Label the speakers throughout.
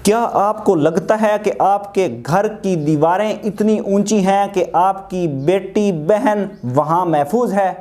Speaker 1: کیا آپ کو لگتا ہے کہ آپ کے گھر کی دیواریں اتنی اونچی ہیں کہ آپ کی بیٹی بہن وہاں محفوظ ہے؟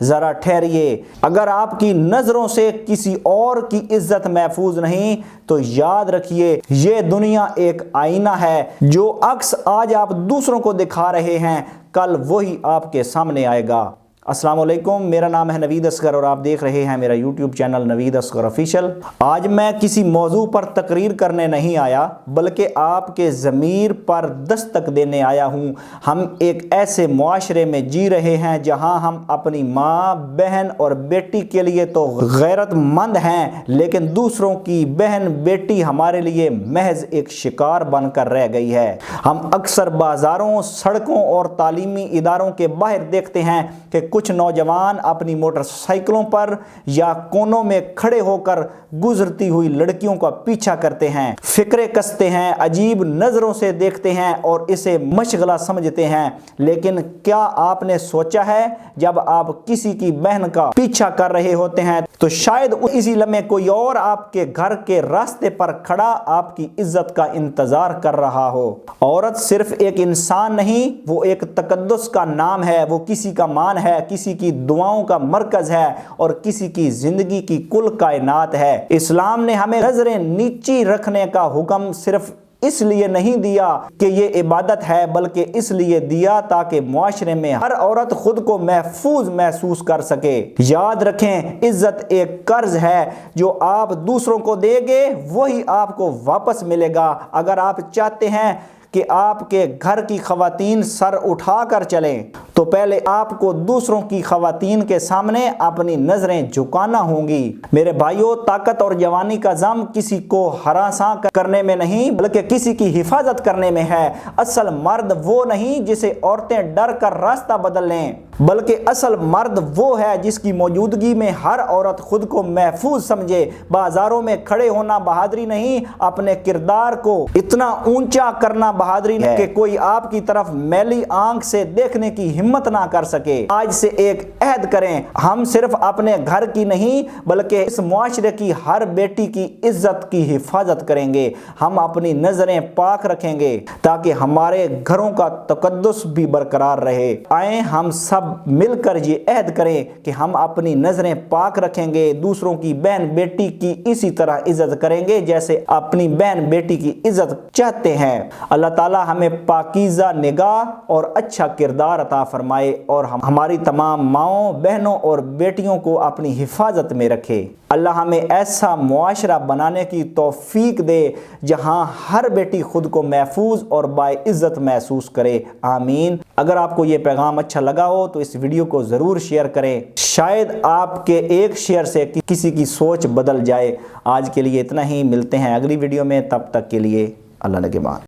Speaker 1: ذرا ٹھہریے، اگر آپ کی نظروں سے کسی اور کی عزت محفوظ نہیں تو یاد رکھیے یہ دنیا ایک آئینہ ہے، جو عکس آج آپ دوسروں کو دکھا رہے ہیں کل وہی آپ کے سامنے آئے گا۔ السلام علیکم، میرا نام ہے نوید اصغر اور آپ دیکھ رہے ہیں میرا یوٹیوب چینل نوید اصغر آفیشل۔ آج میں کسی موضوع پر تقریر کرنے نہیں آیا بلکہ آپ کے ضمیر پر دستک دینے آیا ہوں۔ ہم ایک ایسے معاشرے میں جی رہے ہیں جہاں ہم اپنی ماں، بہن اور بیٹی کے لیے تو غیرت مند ہیں، لیکن دوسروں کی بہن بیٹی ہمارے لیے محض ایک شکار بن کر رہ گئی ہے۔ ہم اکثر بازاروں، سڑکوں اور تعلیمی اداروں کے باہر دیکھتے ہیں کہ کچھ نوجوان اپنی موٹر سائیکلوں پر یا کونوں میں کھڑے ہو کر گزرتی ہوئی لڑکیوں کا پیچھا کرتے ہیں، فکرے کستے ہیں، عجیب نظروں سے دیکھتے ہیں اور اسے مشغلہ سمجھتے ہیں۔ لیکن کیا آپ نے سوچا ہے جب آپ کسی کی بہن کا پیچھا کر رہے ہوتے ہیں تو شاید اسی لمحے کوئی اور آپ کے گھر کے راستے پر کھڑا آپ کی عزت کا انتظار کر رہا ہو۔ عورت صرف ایک انسان نہیں، وہ ایک تقدس کا نام ہے، وہ کسی کا مان ہے، کسی کی دعاؤں کا مرکز ہے اور کسی کی زندگی کی کل کائنات ہے۔ اسلام نے ہمیں نظریں نیچی رکھنے کا حکم صرف اس لیے نہیں دیا کہ یہ عبادت ہے، بلکہ اس لیے دیا تاکہ معاشرے میں ہر عورت خود کو محفوظ محسوس کر سکے۔ یاد رکھیں، عزت ایک قرض ہے جو آپ دوسروں کو دیں گے وہی آپ کو واپس ملے گا۔ اگر آپ چاہتے ہیں کہ آپ کے گھر کی خواتین سر اٹھا کر چلیں تو پہلے آپ کو دوسروں کی خواتین کے سامنے اپنی نظریں جھکانا ہوں گی۔ میرے بھائیوں، طاقت اور جوانی کا ضم کسی کو ہراساں کرنے میں نہیں بلکہ کسی کی حفاظت کرنے میں ہے۔ اصل مرد وہ نہیں جسے عورتیں ڈر کر راستہ بدل لیں، بلکہ اصل مرد وہ ہے جس کی موجودگی میں ہر عورت خود کو محفوظ سمجھے۔ بازاروں میں کھڑے ہونا بہادری نہیں، اپنے کردار کو اتنا اونچا کرنا بہادری ہے کہ کوئی آپ کی طرف میلی آنکھ سے دیکھنے کی ہمت نہ کر سکے۔ آج سے ایک عہد کریں، ہم صرف اپنے گھر کی نہیں بلکہ اس معاشرے کی ہر بیٹی کی عزت کی حفاظت کریں گے۔ ہم اپنی نظریں پاک رکھیں گے تاکہ ہمارے گھروں کا تقدس بھی برقرار رہے۔ آئیں ہم سب مل کر یہ عہد کریں کہ ہم اپنی نظریں پاک رکھیں گے، دوسروں کی بہن بیٹی کی اسی طرح عزت کریں گے جیسے اپنی بہن بیٹی کی عزت چاہتے ہیں۔ اللہ تعالی ہمیں پاکیزہ نگاہ اور اچھا کردار عطا فرمائے اور ہماری تمام ماؤں، بہنوں اور بیٹیوں کو اپنی حفاظت میں رکھے۔ اللہ ہمیں ایسا معاشرہ بنانے کی توفیق دے جہاں ہر بیٹی خود کو محفوظ اور باعزت محسوس کرے، آمین۔ اگر آپ کو یہ پیغام اچھا لگا ہو تو اس ویڈیو کو ضرور شیئر کریں، شاید آپ کے ایک شیئر سے کسی کی سوچ بدل جائے۔ آج کے لیے اتنا ہی، ملتے ہیں اگلی ویڈیو میں، تب تک کے لیے اللہ نگہبان۔